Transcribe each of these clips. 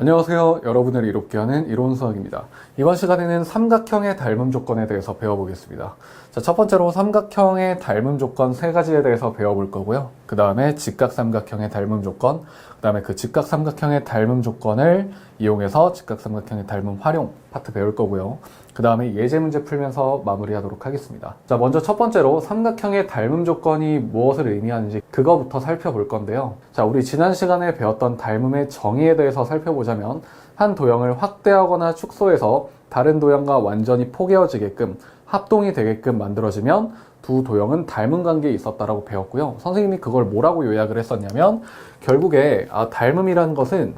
안녕하세요. 여러분을 이롭게 하는 이론수학입니다. 이번 시간에는 삼각형의 닮음 조건에 대해서 배워보겠습니다. 자, 첫 번째로 삼각형의 닮음 조건 세 가지에 대해서 배워볼 거고요. 그 다음에 직각삼각형의 닮음 조건, 그 다음에 그 직각삼각형의 닮음 조건을 이용해서 직각삼각형의 닮음 활용 파트 배울 거고요. 그 다음에 예제 문제 풀면서 마무리하도록 하겠습니다. 자, 먼저 첫 번째로 삼각형의 닮음 조건이 무엇을 의미하는지 그거부터 살펴볼 건데요. 자, 우리 지난 시간에 배웠던 닮음의 정의에 대해서 살펴보자면 한 도형을 확대하거나 축소해서 다른 도형과 완전히 포개어지게끔 합동이 되게끔 만들어지면 두 도형은 닮은 관계에 있었다라고 배웠고요. 선생님이 그걸 뭐라고 요약을 했었냐면 결국에 닮음이라는 것은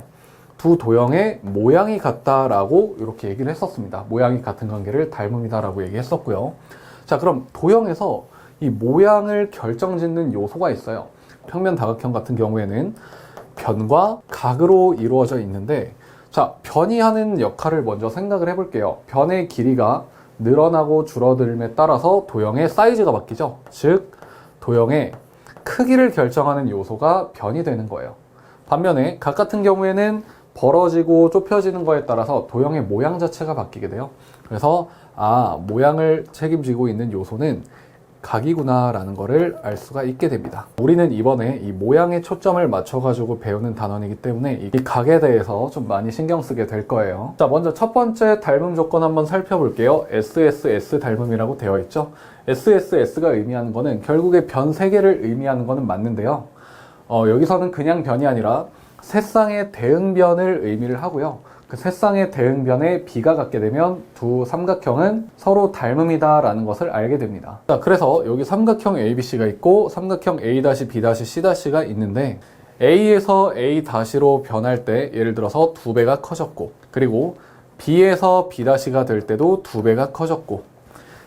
두 도형의 모양이 같다라고 이렇게 얘기를 했었습니다. 모양이 같은 관계를 닮음이다라고 얘기했었고요. 자, 그럼 도형에서 이 모양을 결정짓는 요소가 있어요. 평면 다각형 같은 경우에는 변과 각으로 이루어져 있는데, 자, 변이 하는 역할을 먼저 생각을 해볼게요. 변의 길이가 늘어나고 줄어들음에 따라서 도형의 사이즈가 바뀌죠. 즉, 도형의 크기를 결정하는 요소가 변이 되는 거예요. 반면에 각 같은 경우에는 벌어지고 좁혀지는 거에 따라서 도형의 모양 자체가 바뀌게 돼요. 그래서 모양을 책임지고 있는 요소는 각이구나 라는 거를 알 수가 있게 됩니다. 우리는 이번에 이 모양에 초점을 맞춰가지고 배우는 단원이기 때문에 이 각에 대해서 좀 많이 신경 쓰게 될 거예요. 자, 먼저 첫 번째 닮음 조건 한번 살펴볼게요. SSS 닮음이라고 되어 있죠. SSS가 의미하는 거는 결국에 변 3개를 의미하는 거는 맞는데요. 여기서는 그냥 변이 아니라 세 쌍의 대응변을 의미를 하고요. 그 세 쌍의 대응변에 비가 같게 되면 두 삼각형은 서로 닮음이다 라는 것을 알게 됩니다. 자, 그래서 여기 삼각형 ABC가 있고 삼각형 A-B-C-가 있는데 A에서 A-로 변할 때 예를 들어서 2배가 커졌고, 그리고 B에서 B-가 될 때도 2배가 커졌고,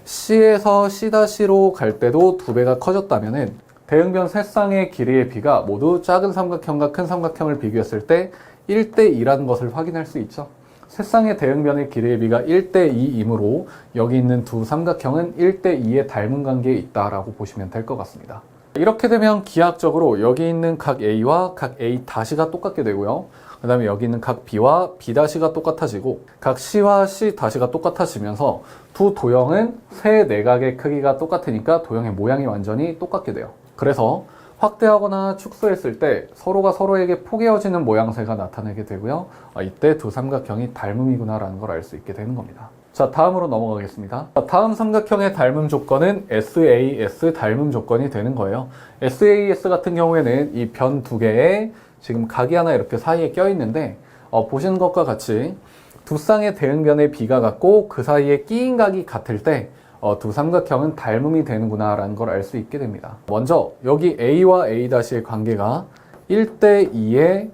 C에서 C-로 갈 때도 2배가 커졌다면은 대응변 세 쌍의 길이의 비가 모두 작은 삼각형과 큰 삼각형을 비교했을 때 1대2라는 것을 확인할 수 있죠. 세 쌍의 대응변의 길이의 비가 1대2이므로 여기 있는 두 삼각형은 1대2의 닮은 관계에 있다라고 보시면 될 것 같습니다. 이렇게 되면 기하학적으로 여기 있는 각 A와 각 A-가 똑같게 되고요. 그 다음에 여기 있는 각 B와 B-가 똑같아지고 각 C와 C-가 똑같아지면서 두 도형은 세 내각의 크기가 똑같으니까 도형의 모양이 완전히 똑같게 돼요. 그래서 확대하거나 축소했을 때 서로가 서로에게 포개어지는 모양새가 나타나게 되고요. 이때 두 삼각형이 닮음이구나 라는 걸 알 수 있게 되는 겁니다. 자, 다음으로 넘어가겠습니다. 다음 삼각형의 닮음 조건은 SAS 닮음 조건이 되는 거예요. SAS 같은 경우에는 이 변 2개에 지금 각이 하나 이렇게 사이에 껴있는데 보시는 것과 같이 두 쌍의 대응변의 비가 같고 그 사이에 끼인 각이 같을 때 두 삼각형은 닮음이 되는구나 라는 걸 알 수 있게 됩니다. 먼저 여기 A와 A-의 관계가 1대2의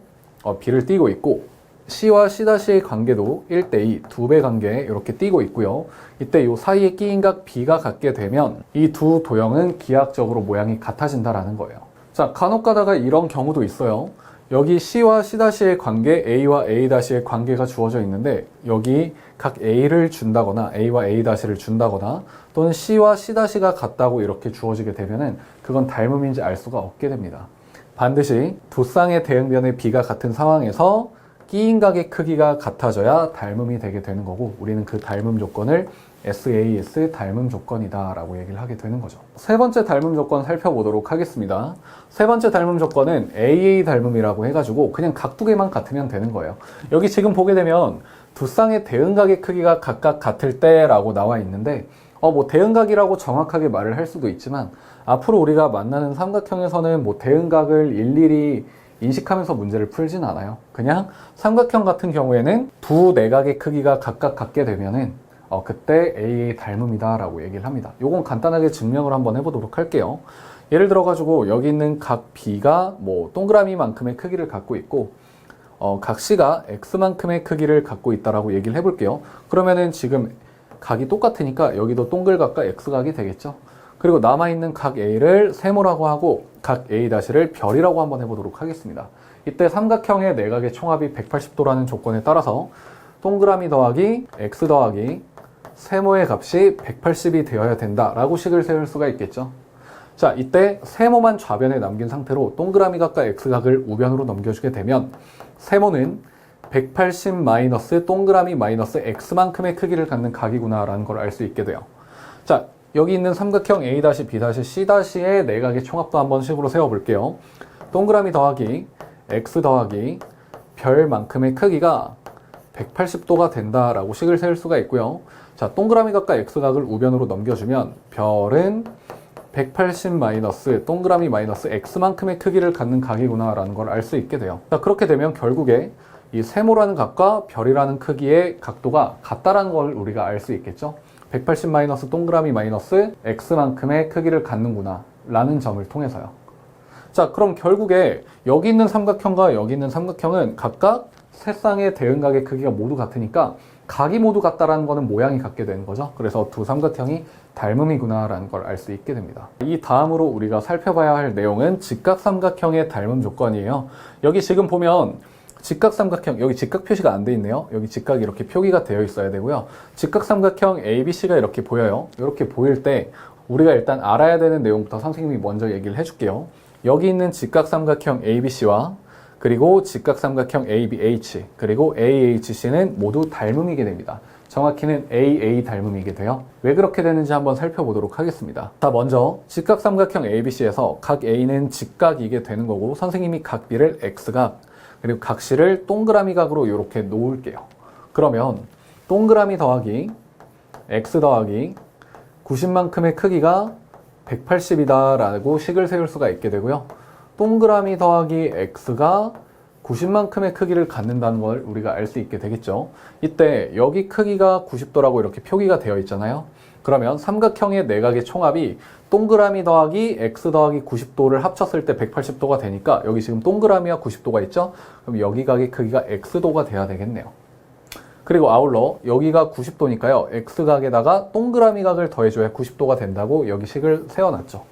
비를 띠고 있고 C와 C-의 관계도 1대2, 2배 관계에 이렇게 띠고 있고요. 이때 이 사이에 끼인 각 B가 같게 되면 이 두 도형은 기하학적으로 모양이 같아진다라는 거예요. 자, 간혹 가다가 이런 경우도 있어요. 여기 C와 C-의 관계, A와 A-의 관계가 주어져 있는데 여기 각 A를 준다거나 A와 A-를 준다거나 또는 C와 C-가 같다고 이렇게 주어지게 되면은 그건 닮음인지 알 수가 없게 됩니다. 반드시 두 쌍의 대응변의 비가 같은 상황에서 끼인 각의 크기가 같아져야 닮음이 되게 되는 거고 우리는 그 닮음 조건을 SAS 닮음 조건이다 라고 얘기를 하게 되는 거죠. 세 번째 닮음 조건 살펴보도록 하겠습니다. 세 번째 닮음 조건은 AA 닮음이라고 해가지고 그냥 각 두 개만 같으면 되는 거예요. 여기 지금 보게 되면 두 쌍의 대응각의 크기가 각각 같을 때 라고 나와 있는데 대응각이라고 정확하게 말을 할 수도 있지만 앞으로 우리가 만나는 삼각형에서는 대응각을 일일이 인식하면서 문제를 풀진 않아요. 그냥 삼각형 같은 경우에는 두 내각의 크기가 각각 같게 되면은 그때 AA 닮음이다 라고 얘기를 합니다. 요건 간단하게 증명을 한번 해보도록 할게요. 예를 들어 가지고 여기 있는 각 B가 동그라미만큼의 크기를 갖고 있고 각 C가 X만큼의 크기를 갖고 있다라고 얘기를 해볼게요. 그러면은 지금 각이 똑같으니까 여기도 동글각과 X각이 되겠죠. 그리고 남아있는 각 A를 세모라고 하고 각 A-를 별이라고 한번 해보도록 하겠습니다. 이때 삼각형의 내각의 총합이 180도라는 조건에 따라서 동그라미 더하기 X 더하기 세모의 값이 180이 되어야 된다라고 식을 세울 수가 있겠죠. 자, 이때 세모만 좌변에 남긴 상태로 동그라미 각과 X각을 우변으로 넘겨주게 되면 세모는 180 마이너스 동그라미 마이너스 x만큼의 크기를 갖는 각이구나 라는 걸 알 수 있게 돼요. 자, 여기 있는 삼각형 A-B-C-C의 내각의 총합도 한번 식으로 세워볼게요. 동그라미 더하기 x 더하기 별만큼의 크기가 180도가 된다라고 식을 세울 수가 있고요. 자, 동그라미 각과 x각을 우변으로 넘겨주면 별은 180 마이너스 동그라미 마이너스 x만큼의 크기를 갖는 각이구나 라는 걸 알 수 있게 돼요. 자, 그렇게 되면 결국에 이 세모라는 각과 별이라는 크기의 각도가 같다라는 걸 우리가 알 수 있겠죠. 180 마이너스 동그라미 마이너스 x만큼의 크기를 갖는구나 라는 점을 통해서요. 자, 그럼 결국에 여기 있는 삼각형과 여기 있는 삼각형은 각각 세 쌍의 대응각의 크기가 모두 같으니까 각이 모두 같다라는 거는 모양이 같게 되는 거죠. 그래서 두 삼각형이 닮음이구나 라는 걸 알 수 있게 됩니다. 이 다음으로 우리가 살펴봐야 할 내용은 직각삼각형의 닮음 조건이에요. 여기 지금 보면 직각삼각형, 여기 직각 표시가 안 돼 있네요. 여기 직각이 이렇게 표기가 되어 있어야 되고요. 직각삼각형 ABC가 이렇게 보여요. 이렇게 보일 때 우리가 일단 알아야 되는 내용부터 선생님이 먼저 얘기를 해줄게요. 여기 있는 직각삼각형 ABC와 그리고 직각삼각형 ABH 그리고 AHC는 모두 닮음이게 됩니다. 정확히는 AA 닮음이게 돼요. 왜 그렇게 되는지 한번 살펴보도록 하겠습니다. 자, 먼저 직각삼각형 ABC에서 각 A는 직각이게 되는 거고 선생님이 각 B를 X각 그리고 각 C를 동그라미 각으로 이렇게 놓을게요. 그러면 동그라미 더하기 X 더하기 90만큼의 크기가 180이다 라고 식을 세울 수가 있게 되고요. 동그라미 더하기 x가 90만큼의 크기를 갖는다는 걸 우리가 알 수 있게 되겠죠. 이때 여기 크기가 90도라고 이렇게 표기가 되어 있잖아요. 그러면 삼각형의 내각의 총합이 동그라미 더하기 x 더하기 90도를 합쳤을 때 180도가 되니까 여기 지금 동그라미와 90도가 있죠. 그럼 여기 각의 크기가 x도가 돼야 되겠네요. 그리고 아울러 여기가 90도니까요. x각에다가 동그라미 각을 더해줘야 90도가 된다고 여기 식을 세워놨죠.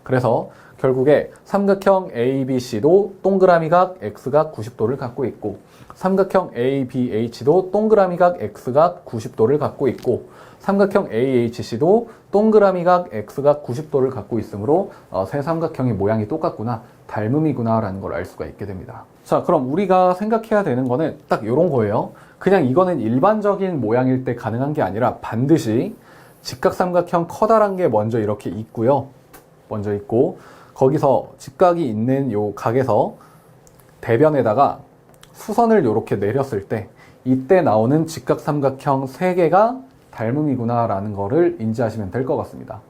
그래서 결국에 삼각형 ABC도 동그라미 각 x각 90도를 갖고 있고 삼각형 ABH도 동그라미 각 x각 90도를 갖고 있고 삼각형 AHC도 동그라미 각 x각 90도를 갖고 있으므로 세 삼각형의 모양이 똑같구나, 닮음이구나 라는 걸 알 수가 있게 됩니다. 자, 그럼 우리가 생각해야 되는 거는 딱 이런 거예요. 그냥 이거는 일반적인 모양일 때 가능한 게 아니라 반드시 직각삼각형 커다란 게 먼저 이렇게 있고요. 먼저 있고 거기서 직각이 있는 요 각에서 대변에다가 수선을 이렇게 내렸을 때 이때 나오는 직각삼각형 3개가 닮음이구나 라는 거를 인지하시면 될 것 같습니다.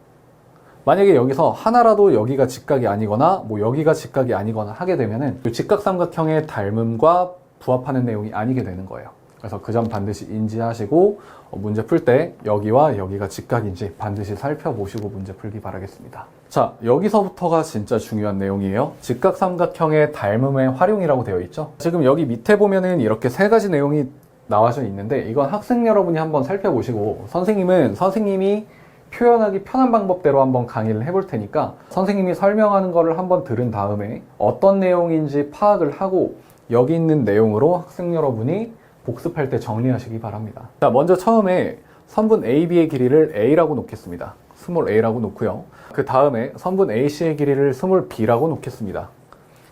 만약에 여기서 하나라도 여기가 직각이 아니거나 뭐 여기가 직각이 아니거나 하게 되면은 직각삼각형의 닮음과 부합하는 내용이 아니게 되는 거예요. 그래서 그 점 반드시 인지하시고 문제 풀 때 여기와 여기가 직각인지 반드시 살펴보시고 문제 풀기 바라겠습니다. 자, 여기서부터가 진짜 중요한 내용이에요. 직각삼각형의 닮음의 활용이라고 되어 있죠. 지금 여기 밑에 보면은 이렇게 3가지 내용이 나와져 있는데 이건 학생 여러분이 한번 살펴보시고 선생님은 선생님이 표현하기 편한 방법대로 한번 강의를 해볼 테니까 선생님이 설명하는 거를 한번 들은 다음에 어떤 내용인지 파악을 하고 여기 있는 내용으로 학생 여러분이 복습할 때 정리하시기 바랍니다. 자, 먼저 처음에 선분 AB의 길이를 A라고 놓겠습니다. 스몰 a라고 놓고요. 그 다음에 선분 AC의 길이를 스몰 b라고 놓겠습니다.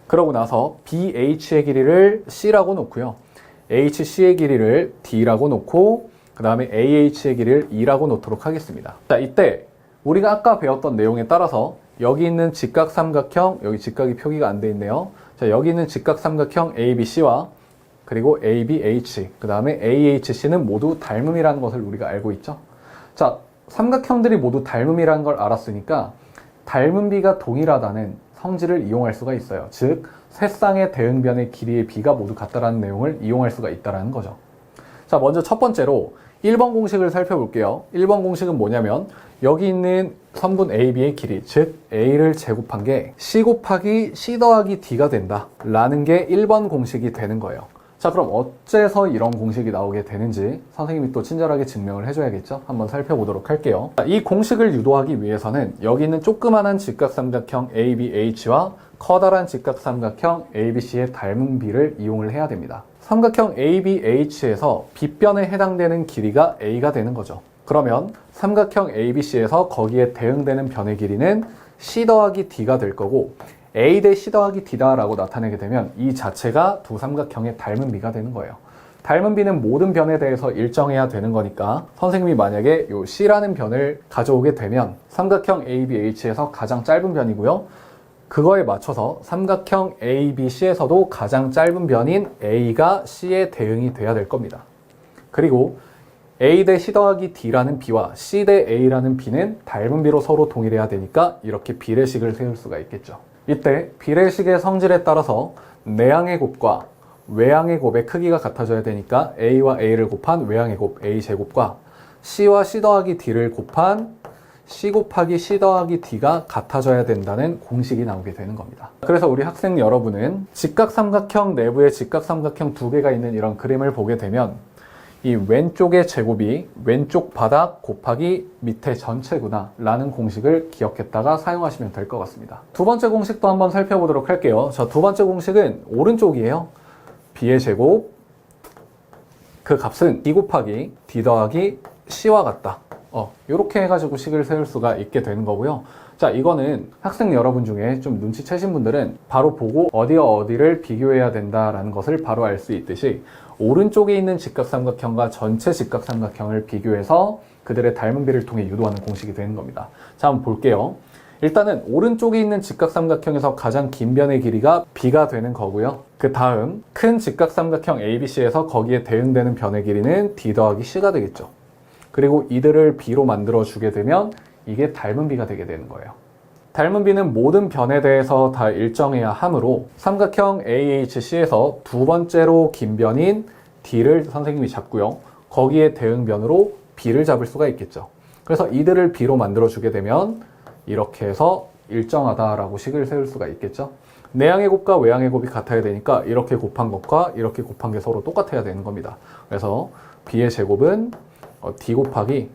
그러고 나서 BH의 길이를 C라고 놓고요. HC의 길이를 D라고 놓고 그 다음에 AH의 길이를 E라고 놓도록 하겠습니다. 자, 이때 우리가 아까 배웠던 내용에 따라서 여기 있는 직각삼각형, 여기 직각이 표기가 안 돼 있네요. 자, 여기 있는 직각삼각형 ABC와 그리고 ABH, 그 다음에 AHC는 모두 닮음이라는 것을 우리가 알고 있죠. 자, 삼각형들이 모두 닮음이라는 걸 알았으니까 닮음비가 동일하다는 성질을 이용할 수가 있어요. 즉, 세 쌍의 대응변의 길이의 비가 모두 같다라는 내용을 이용할 수가 있다는 거죠. 자, 먼저 첫 번째로 1번 공식을 살펴볼게요. 1번 공식은 뭐냐면 여기 있는 선분 AB의 길이, 즉 A를 제곱한 게 C 곱하기 C 더하기 D가 된다 라는 게 1번 공식이 되는 거예요. 자, 그럼 어째서 이런 공식이 나오게 되는지 선생님이 또 친절하게 증명을 해줘야겠죠? 한번 살펴보도록 할게요. 자, 이 공식을 유도하기 위해서는 여기 있는 조그만한 직각삼각형 ABH와 커다란 직각삼각형 ABC의 닮은 비를 이용을 해야 됩니다. 삼각형 ABH에서 빗변에 해당되는 길이가 A가 되는 거죠. 그러면 삼각형 ABC에서 거기에 대응되는 변의 길이는 C 더하기 D가 될 거고 A 대 C 더하기 D다라고 나타내게 되면 이 자체가 두 삼각형의 닮은 비가 되는 거예요. 닮은 B는 모든 변에 대해서 일정해야 되는 거니까 선생님이 만약에 요 C라는 변을 가져오게 되면 삼각형 ABH에서 가장 짧은 변이고요. 그거에 맞춰서 삼각형 ABC에서도 가장 짧은 변인 A가 C에 대응이 돼야 될 겁니다. 그리고 A 대 C 더하기 D라는 B와 C 대 A라는 B는 닮은 B로 서로 동일해야 되니까 이렇게 비례식을 세울 수가 있겠죠. 이때 비례식의 성질에 따라서 내항의 곱과 외항의 곱의 크기가 같아져야 되니까 A와 A를 곱한 외항의 곱 A제곱과 C와 C 더하기 D를 곱한 C 곱하기 C 더하기 D가 같아져야 된다는 공식이 나오게 되는 겁니다. 그래서 우리 학생 여러분은 직각삼각형 내부에 직각삼각형 두 개가 있는 이런 그림을 보게 되면 이 왼쪽의 제곱이 왼쪽 바닥 곱하기 밑에 전체구나 라는 공식을 기억했다가 사용하시면 될 것 같습니다. 두 번째 공식도 한번 살펴보도록 할게요. 자, 두 번째 공식은 오른쪽이에요. B의 제곱 그 값은 D 곱하기 D 더하기 C와 같다. 이렇게 해가지고 식을 세울 수가 있게 되는 거고요. 자, 이거는 학생 여러분 중에 좀 눈치채신 분들은 바로 보고 어디와 어디를 비교해야 된다라는 것을 바로 알 수 있듯이 오른쪽에 있는 직각삼각형과 전체 직각삼각형을 비교해서 그들의 닮은 비를 통해 유도하는 공식이 되는 겁니다. 자, 한번 볼게요. 일단은 오른쪽에 있는 직각삼각형에서 가장 긴 변의 길이가 B가 되는 거고요. 그 다음 큰 직각삼각형 ABC에서 거기에 대응되는 변의 길이는 D 더하기 C가 되겠죠. 그리고 이들을 B로 만들어 주게 되면 이게 닮은 B가 되게 되는 거예요. 닮은 B는 모든 변에 대해서 다 일정해야 하므로 삼각형 AHC에서 두 번째로 긴 변인 D를 선생님이 잡고요. 거기에 대응변으로 B를 잡을 수가 있겠죠. 그래서 이들을 B로 만들어 주게 되면 이렇게 해서 일정하다라고 식을 세울 수가 있겠죠. 내항의 곱과 외항의 곱이 같아야 되니까 이렇게 곱한 것과 이렇게 곱한 게 서로 똑같아야 되는 겁니다. 그래서 B의 제곱은 D 곱하기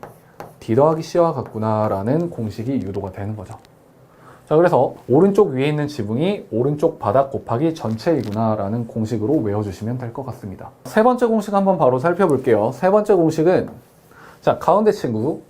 D 더하기 C와 같구나 라는 공식이 유도가 되는 거죠. 자, 그래서 오른쪽 위에 있는 지붕이 오른쪽 바닥 곱하기 전체이구나 라는 공식으로 외워주시면 될 것 같습니다. 세 번째 공식 한번 바로 살펴볼게요. 세 번째 공식은 자, 가운데 친구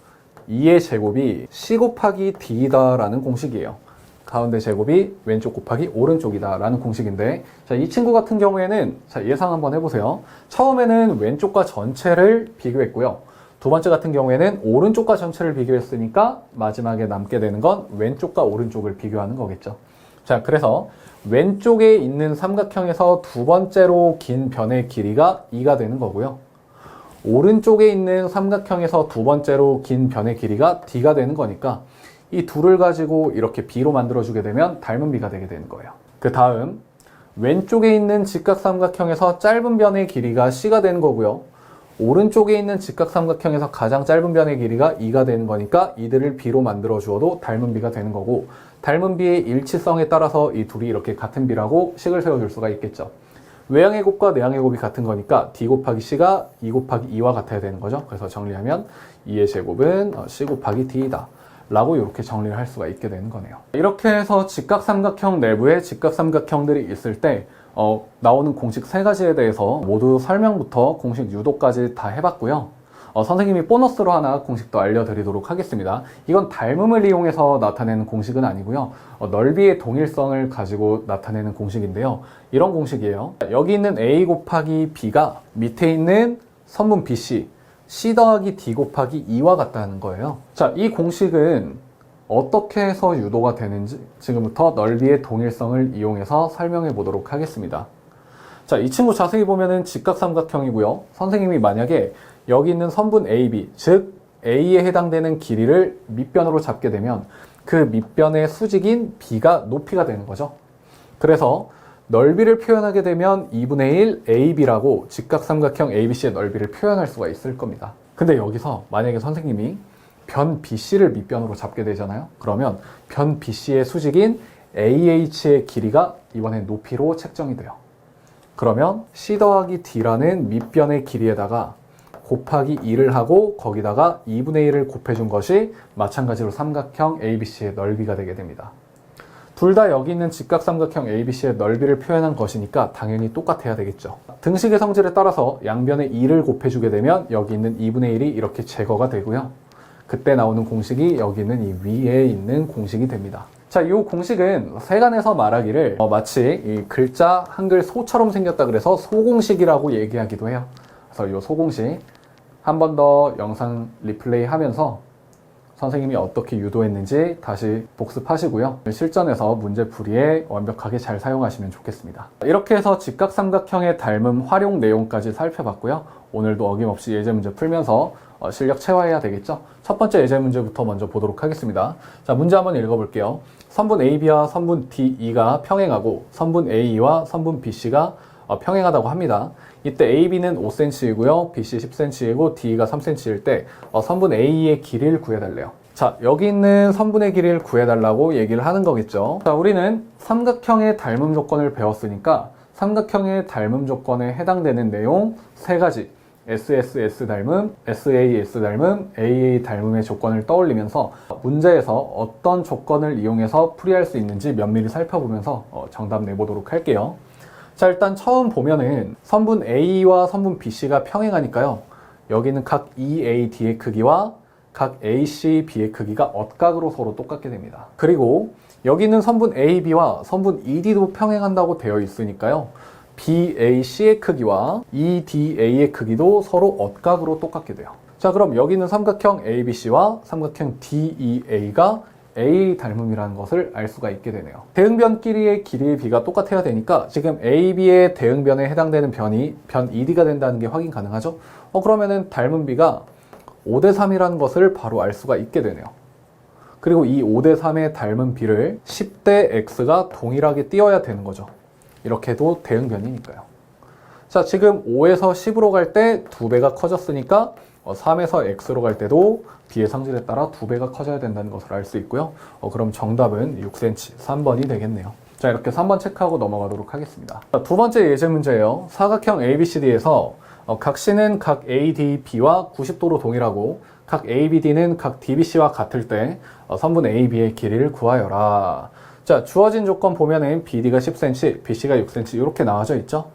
2의 제곱이 C 곱하기 D다 라는 공식이에요. 가운데 제곱이 왼쪽 곱하기 오른쪽이다 라는 공식인데, 자, 이 친구 같은 경우에는 자, 예상 한번 해보세요. 처음에는 왼쪽과 전체를 비교했고요. 두 번째 같은 경우에는 오른쪽과 전체를 비교했으니까 마지막에 남게 되는 건 왼쪽과 오른쪽을 비교하는 거겠죠. 자, 그래서 왼쪽에 있는 삼각형에서 두 번째로 긴 변의 길이가 2가 되는 거고요. 오른쪽에 있는 삼각형에서 두 번째로 긴 변의 길이가 D가 되는 거니까 이 둘을 가지고 이렇게 B로 만들어주게 되면 닮은 B가 되게 되는 거예요. 그 다음 왼쪽에 있는 직각삼각형에서 짧은 변의 길이가 C가 되는 거고요. 오른쪽에 있는 직각삼각형에서 가장 짧은 변의 길이가 2가 되는 거니까 이들을 B로 만들어 주어도 닮은 B가 되는 거고, 닮은 B의 일치성에 따라서 이 둘이 이렇게 같은 B라고 식을 세워줄 수가 있겠죠. 외항의 곱과 내항의 곱이 같은 거니까 D 곱하기 C가 2 곱하기 2와 같아야 되는 거죠. 그래서 정리하면 2의 제곱은 C 곱하기 D이다 라고 이렇게 정리를 할 수가 있게 되는 거네요. 이렇게 해서 직각삼각형 내부에 직각삼각형들이 있을 때 나오는 공식 세 가지에 대해서 모두 설명부터 공식 유도까지 다 해봤고요. 선생님이 보너스로 하나 공식도 알려드리도록 하겠습니다. 이건 닮음을 이용해서 나타내는 공식은 아니고요. 넓이의 동일성을 가지고 나타내는 공식인데요. 이런 공식이에요. 여기 있는 A 곱하기 B가 밑에 있는 선분 BC, C 더하기 D 곱하기 2와 같다는 거예요. 자, 이 공식은 어떻게 해서 유도가 되는지 지금부터 넓이의 동일성을 이용해서 설명해 보도록 하겠습니다. 자, 이 친구 자세히 보면은 직각삼각형이고요. 선생님이 만약에 여기 있는 선분 AB, 즉 A에 해당되는 길이를 밑변으로 잡게 되면 그 밑변의 수직인 B가 높이가 되는 거죠. 그래서 넓이를 표현하게 되면 2분의 1 AB라고 직각삼각형 ABC의 넓이를 표현할 수가 있을 겁니다. 근데 여기서 만약에 선생님이 변 BC를 밑변으로 잡게 되잖아요. 그러면 변 BC의 수직인 AH의 길이가 이번엔 높이로 책정이 돼요. 그러면 C 더하기 D라는 밑변의 길이에다가 곱하기 2를 하고 거기다가 2분의 1을 곱해준 것이 마찬가지로 삼각형 ABC의 넓이가 되게 됩니다. 둘 다 여기 있는 직각삼각형 ABC의 넓이를 표현한 것이니까 당연히 똑같아야 되겠죠. 등식의 성질에 따라서 양변에 2를 곱해주게 되면 여기 있는 2분의 1이 이렇게 제거가 되고요. 그때 나오는 공식이 여기 있는 이 위에 있는 공식이 됩니다. 자, 이 공식은 세간에서 말하기를 마치 이 글자 한글 소처럼 생겼다 그래서 소공식이라고 얘기하기도 해요. 그래서 이 소공식 한 번 더 영상 리플레이 하면서 선생님이 어떻게 유도했는지 다시 복습하시고요. 실전에서 문제풀이에 완벽하게 잘 사용하시면 좋겠습니다. 이렇게 해서 직각삼각형의 닮음 활용 내용까지 살펴봤고요. 오늘도 어김없이 예제 문제 풀면서 실력 체화해야 되겠죠? 첫 번째 예제 문제부터 먼저 보도록 하겠습니다. 자, 문제 한번 읽어볼게요. 선분 AB와 선분 DE가 평행하고 선분 AE와 선분 BC가 평행하다고 합니다. 이때 AB는 5cm이고요. BC 10cm이고 DE가 3cm일 때 선분 AE의 길이를 구해달래요. 자, 여기 있는 선분의 길이를 구해달라고 얘기를 하는 거겠죠. 자, 우리는 삼각형의 닮음 조건을 배웠으니까 삼각형의 닮음 조건에 해당되는 내용 세 가지 SSS 닮음, SAS 닮음, AA 닮음의 조건을 떠올리면서 문제에서 어떤 조건을 이용해서 풀이할 수 있는지 면밀히 살펴보면서 정답 내보도록 할게요. 자, 일단 처음 보면은 선분 A와 선분 BC가 평행하니까요. 여기는 각 EAD의 크기와 각 ACB의 크기가 엇각으로 서로 똑같게 됩니다. 그리고 여기는 선분 AB와 선분 ED도 평행한다고 되어 있으니까요. BAC의 크기와 EDA의 크기도 서로 엇각으로 똑같게 돼요. 자, 그럼 여기는 삼각형 ABC와 삼각형 DEA가 A 닮음이라는 것을 알 수가 있게 되네요. 대응변끼리의 길이의 비가 똑같아야 되니까 지금 AB의 대응변에 해당되는 변이 변 ED가 된다는 게 확인 가능하죠? 그러면은 닮은 비가 5대3이라는 것을 바로 알 수가 있게 되네요. 그리고 이 5대3의 닮은 비를 10대 X가 동일하게 띄어야 되는 거죠. 이렇게 해도 대응변이니까요. 자, 지금 5에서 10으로 갈 때 2배가 커졌으니까 3에서 X로 갈 때도 B의 성질에 따라 2배가 커져야 된다는 것을 알 수 있고요. 그럼 정답은 6cm, 3번이 되겠네요. 자, 이렇게 3번 체크하고 넘어가도록 하겠습니다. 자, 두 번째 예제 문제예요. 사각형 ABCD에서 각 C는 각 ADB와 90도로 동일하고 각 ABD는 각 DBC와 같을 때 선분 AB의 길이를 구하여라. 자, 주어진 조건 보면은 BD가 10cm, BC가 6cm 이렇게 나와져 있죠.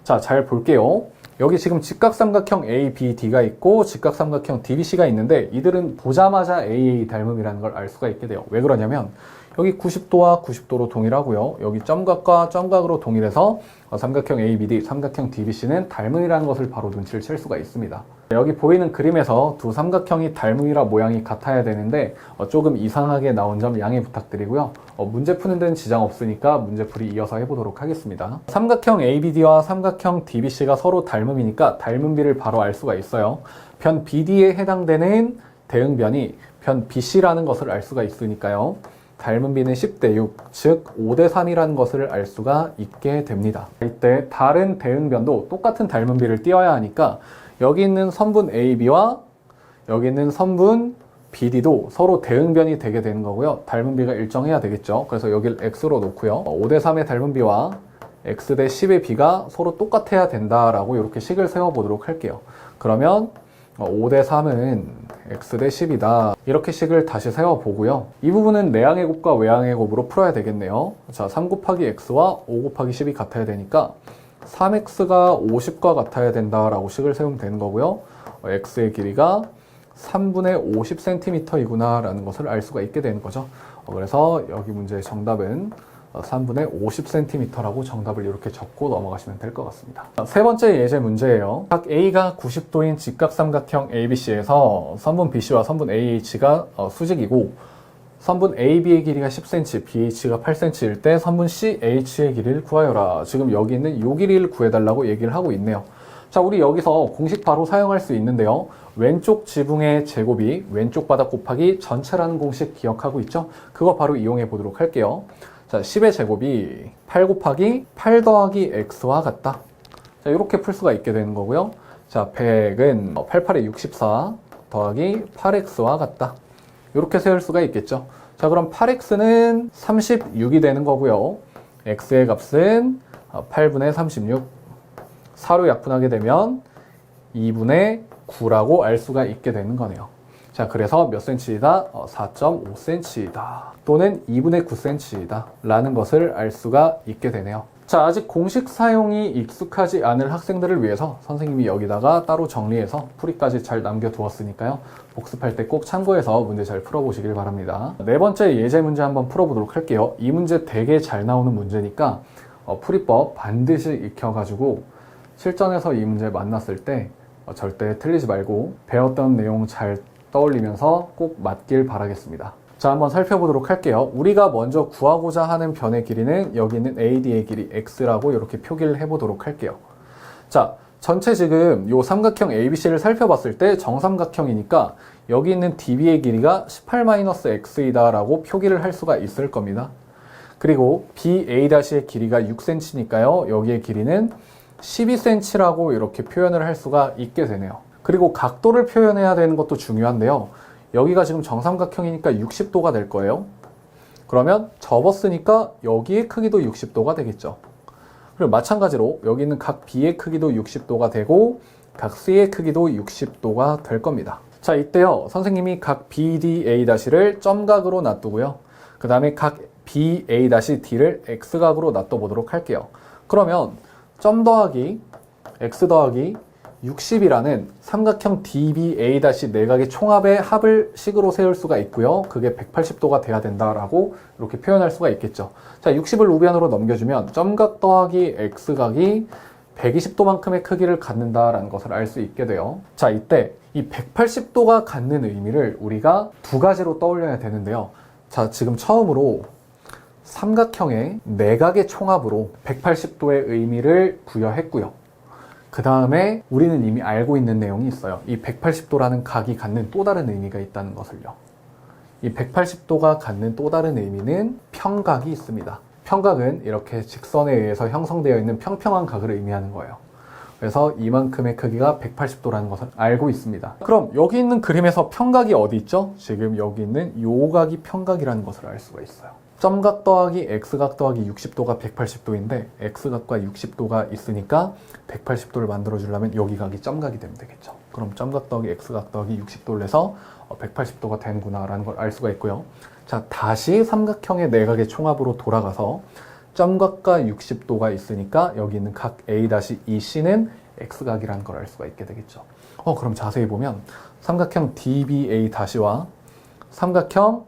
자, 잘 볼게요. 여기 지금 직각삼각형 ABD가 있고 직각삼각형 DBC가 있는데 이들은 보자마자 AA 닮음이라는 걸 알 수가 있게 돼요. 왜 그러냐면 여기 90도와 90도로 동일하고요. 여기 점각과 점각으로 동일해서 삼각형 ABD, 삼각형 DBC는 닮음이라는 것을 바로 눈치를 챌 수가 있습니다. 여기 보이는 그림에서 두 삼각형이 닮음이라 모양이 같아야 되는데 조금 이상하게 나온 점 양해 부탁드리고요. 문제 푸는 데는 지장 없으니까 문제풀이 이어서 해보도록 하겠습니다. 삼각형 ABD와 삼각형 DBC가 서로 닮음이니까 닮음비를 바로 알 수가 있어요. 변 BD에 해당되는 대응변이 변 BC라는 것을 알 수가 있으니까요. 닮음비는 10대 6, 즉 5대 3이라는 것을 알 수가 있게 됩니다. 이때 다른 대응변도 똑같은 닮음비를 띄어야 하니까 여기 있는 선분 AB와 여기 있는 선분 BD도 서로 대응변이 되게 되는 거고요. 닮음비가 일정해야 되겠죠. 그래서 여기를 X로 놓고요. 5대 3의 닮음비와 X 대 10의 비가 서로 똑같아야 된다라고 이렇게 식을 세워보도록 할게요. 그러면 5대 3은 X 대 10이다. 이렇게 식을 다시 세워보고요. 이 부분은 내항의 곱과 외항의 곱으로 풀어야 되겠네요. 자, 3 곱하기 X와 5 곱하기 10이 같아야 되니까 3X가 50과 같아야 된다라고 식을 세우면 되는 거고요. X의 길이가 3분의 50cm이구나 라는 것을 알 수가 있게 되는 거죠. 그래서 여기 문제의 정답은 3분의 50cm라고 정답을 이렇게 적고 넘어가시면 될 것 같습니다. 세 번째 예제 문제예요. 각 A가 90도인 직각삼각형 ABC에서 선분 BC와 선분 AH가 수직이고 선분 AB의 길이가 10cm, BH가 8cm일 때 선분 CH의 길이를 구하여라. 지금 여기 있는 이 길이를 구해달라고 얘기를 하고 있네요. 자, 우리 여기서 공식 바로 사용할 수 있는데요. 왼쪽 지붕의 제곱이 왼쪽 바닥 곱하기 전체라는 공식 기억하고 있죠? 그거 바로 이용해 보도록 할게요. 자, 10의 제곱이 8 곱하기 8 더하기 x와 같다. 자, 이렇게 풀 수가 있게 되는 거고요. 자, 100은 88에 64 더하기 8x와 같다. 이렇게 세울 수가 있겠죠. 자, 그럼 8x는 36이 되는 거고요. x의 값은 8분의 36. 4로 약분하게 되면 2분의 9라고 알 수가 있게 되는 거네요. 자, 그래서 몇 cm이다? 4.5cm이다. 또는 2분의 9cm이다. 라는 것을 알 수가 있게 되네요. 자, 아직 공식 사용이 익숙하지 않을 학생들을 위해서 선생님이 여기다가 따로 정리해서 풀이까지 잘 남겨두었으니까요. 복습할 때 꼭 참고해서 문제 잘 풀어보시길 바랍니다. 네 번째 예제 문제 한번 풀어보도록 할게요. 이 문제 되게 잘 나오는 문제니까 풀이법 반드시 익혀가지고 실전에서 이 문제 만났을 때 절대 틀리지 말고 배웠던 내용 잘 떠올리면서 꼭 맞길 바라겠습니다. 자, 한번 살펴보도록 할게요. 우리가 먼저 구하고자 하는 변의 길이는 여기 있는 AD의 길이 x라고 이렇게 표기를 해보도록 할게요. 자, 전체 지금 요 삼각형 ABC를 살펴봤을 때 정삼각형이니까 여기 있는 DB의 길이가 18-x이다 라고 표기를 할 수가 있을 겁니다. 그리고 BA'의 길이가 6cm니까요. 여기의 길이는 12cm라고 이렇게 표현을 할 수가 있게 되네요. 그리고 각도를 표현해야 되는 것도 중요한데요. 여기가 지금 정삼각형이니까 60도가 될 거예요. 그러면 접었으니까 여기의 크기도 60도가 되겠죠. 그리고 마찬가지로 여기 있는 각 B의 크기도 60도가 되고 각 C의 크기도 60도가 될 겁니다. 자, 이때요. 선생님이 각 BDA'를 점각으로 놔두고요. 그 다음에 각 BA'D를 X각으로 놔둬보도록 할게요. 그러면 점 더하기 X 더하기 60이라는 삼각형 DBA' 내각의 총합의 합을 식으로 세울 수가 있고요. 그게 180도가 돼야 된다라고 이렇게 표현할 수가 있겠죠. 자, 60을 우변으로 넘겨주면 점각 더하기 X각이 120도만큼의 크기를 갖는다라는 것을 알 수 있게 돼요. 자, 이때 이 180도가 갖는 의미를 우리가 두 가지로 떠올려야 되는데요. 자, 지금 처음으로 삼각형의 내각의 총합으로 180도의 의미를 부여했고요. 그 다음에 우리는 이미 알고 있는 내용이 있어요. 이 180도라는 각이 갖는 또 다른 의미가 있다는 것을요. 이 180도가 갖는 또 다른 의미는 평각이 있습니다. 평각은 이렇게 직선에 의해서 형성되어 있는 평평한 각을 의미하는 거예요. 그래서 이만큼의 크기가 180도라는 것을 알고 있습니다. 그럼 여기 있는 그림에서 평각이 어디 있죠? 지금 여기 있는 요 각이 평각이라는 것을 알 수가 있어요. 점각 더하기 X각 더하기 60도가 180도인데 X각과 60도가 있으니까 180도를 만들어주려면 여기 각이 점각이 되면 되겠죠. 그럼 점각 더하기 X각 더하기 60도를 내서 180도가 되는구나 라는 걸 알 수가 있고요. 자, 다시 삼각형의 내각의 총합으로 돌아가서 점각과 60도가 있으니까 여기 있는 각 A-EC는 X각이라는 걸 알 수가 있게 되겠죠. 그럼 자세히 보면 삼각형 DBA-와 삼각형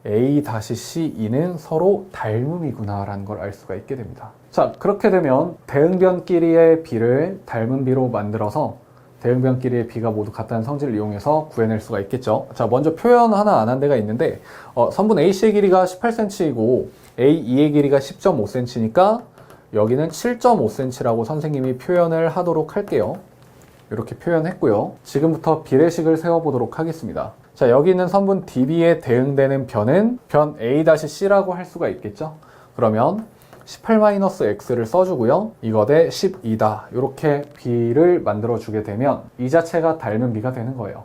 A-CE는 서로 닮음이구나 라는 걸 알 수가 있게 됩니다. 자, 그렇게 되면 대응변끼리의 비를 닮은 비로 만들어서 대응변끼리의 비가 모두 같다는 성질을 이용해서 구해낼 수가 있겠죠. 자, 먼저 표현 하나 안 한 데가 있는데 선분 AC의 길이가 18cm이고 AE의 길이가 10.5cm니까 여기는 7.5cm라고 선생님이 표현을 하도록 할게요. 이렇게 표현했고요. 지금부터 비례식을 세워보도록 하겠습니다. 자, 여기 있는 선분 DB에 대응되는 변은 변 A-C라고 할 수가 있겠죠. 그러면 18-x를 써주고요. 이거 대 12다. 이렇게 비를 만들어주게 되면 이 자체가 닮은 비가 되는 거예요.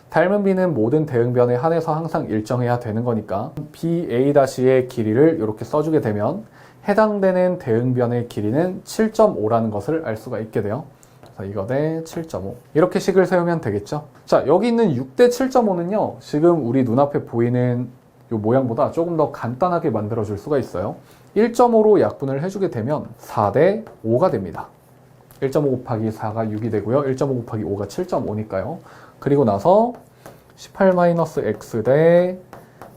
닮은 비는 모든 대응변에 한해서 항상 일정해야 되는 거니까 BA-의 길이를 이렇게 써주게 되면 해당되는 대응변의 길이는 7.5라는 것을 알 수가 있게 돼요. 이거 대 7.5 이렇게 식을 세우면 되겠죠. 자, 여기 있는 6 대 7.5는요 지금 우리 눈앞에 보이는 이 모양보다 조금 더 간단하게 만들어 줄 수가 있어요. 1.5로 약분을 해주게 되면 4 대 5가 됩니다. 1.5 곱하기 4가 6이 되고요. 1.5 곱하기 5가 7.5니까요. 그리고 나서 18-x 대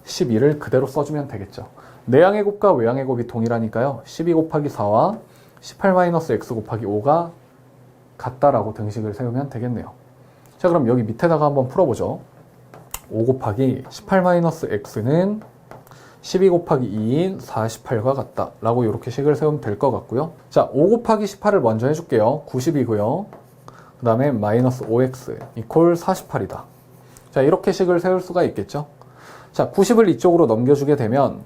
12를 그대로 써주면 되겠죠. 내항의 곱과 외항의 곱이 동일하니까요. 12 곱하기 4와 18-x 곱하기 5가 같다라고 등식을 세우면 되겠네요. 자, 그럼 여기 밑에다가 한번 풀어보죠. 5 곱하기 18-x는 12 곱하기 2인 48과 같다 라고 이렇게 식을 세우면 될 것 같고요. 자, 5 곱하기 18을 먼저 해줄게요. 90이고요. 그 다음에 마이너스 5x 이퀄 48이다. 자, 이렇게 식을 세울 수가 있겠죠. 자, 90을 이쪽으로 넘겨주게 되면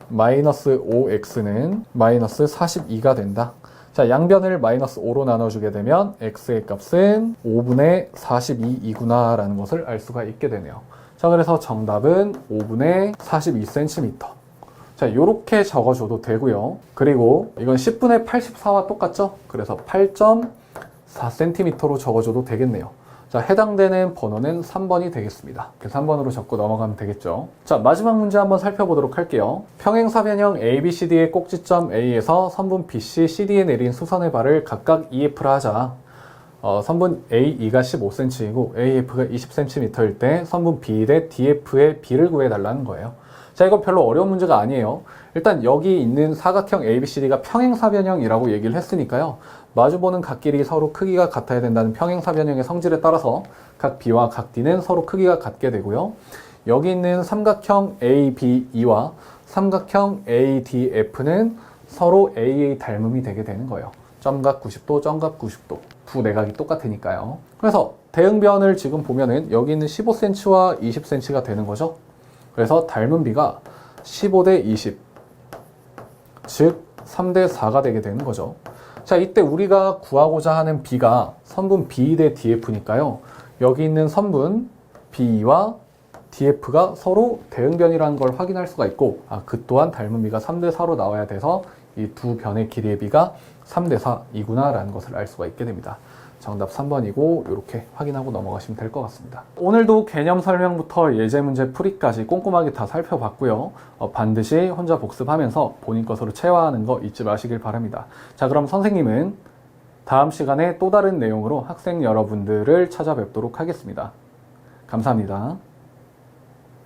마이너스 5x는 마이너스 42가 된다. 자, 양변을 마이너스 5로 나눠주게 되면 x의 값은 5분의 42이구나 라는 것을 알 수가 있게 되네요. 자, 그래서 정답은 5분의 42cm. 자, 요렇게 적어줘도 되고요. 그리고 이건 10분의 84와 똑같죠? 그래서 8.4cm로 적어줘도 되겠네요. 자, 해당되는 번호는 3번이 되겠습니다. 그래서 3번으로 적고 넘어가면 되겠죠. 자, 마지막 문제 한번 살펴보도록 할게요. 평행사변형 ABCD의 꼭지점 A에서 선분 BC, CD에 내린 수선의 발을 각각 EF라 하자. 선분 AE가 15cm이고 AF가 20cm일 때 선분 B 대 DF의 B를 구해달라는 거예요. 자, 이거 별로 어려운 문제가 아니에요. 일단 여기 있는 사각형 ABCD가 평행사변형이라고 얘기를 했으니까요. 마주보는 각끼리 서로 크기가 같아야 된다는 평행사변형의 성질에 따라서 각 B와 각 D는 서로 크기가 같게 되고요. 여기 있는 삼각형 ABE와 삼각형 ADF는 서로 AA 닮음이 되게 되는 거예요. 점각 90도, 점각 90도. 두 내각이 똑같으니까요. 그래서 대응변을 지금 보면은 여기 있는 15cm와 20cm가 되는 거죠. 그래서 닮은 B가 15대 20, 즉 3대 4가 되게 되는 거죠. 자, 이때 우리가 구하고자 하는 B가 선분 B 대 DF니까요. 여기 있는 선분 B와 DF가 서로 대응변이라는 걸 확인할 수가 있고, 그 또한 닮은 B가 3대 4로 나와야 돼서 이 두 변의 길이의 B가 3대 4이구나 라는 것을 알 수가 있게 됩니다. 정답 3번이고 이렇게 확인하고 넘어가시면 될 것 같습니다. 오늘도 개념 설명부터 예제 문제 풀이까지 꼼꼼하게 다 살펴봤고요. 반드시 혼자 복습하면서 본인 것으로 체화하는 거 잊지 마시길 바랍니다. 자, 그럼 선생님은 다음 시간에 또 다른 내용으로 학생 여러분들을 찾아뵙도록 하겠습니다. 감사합니다.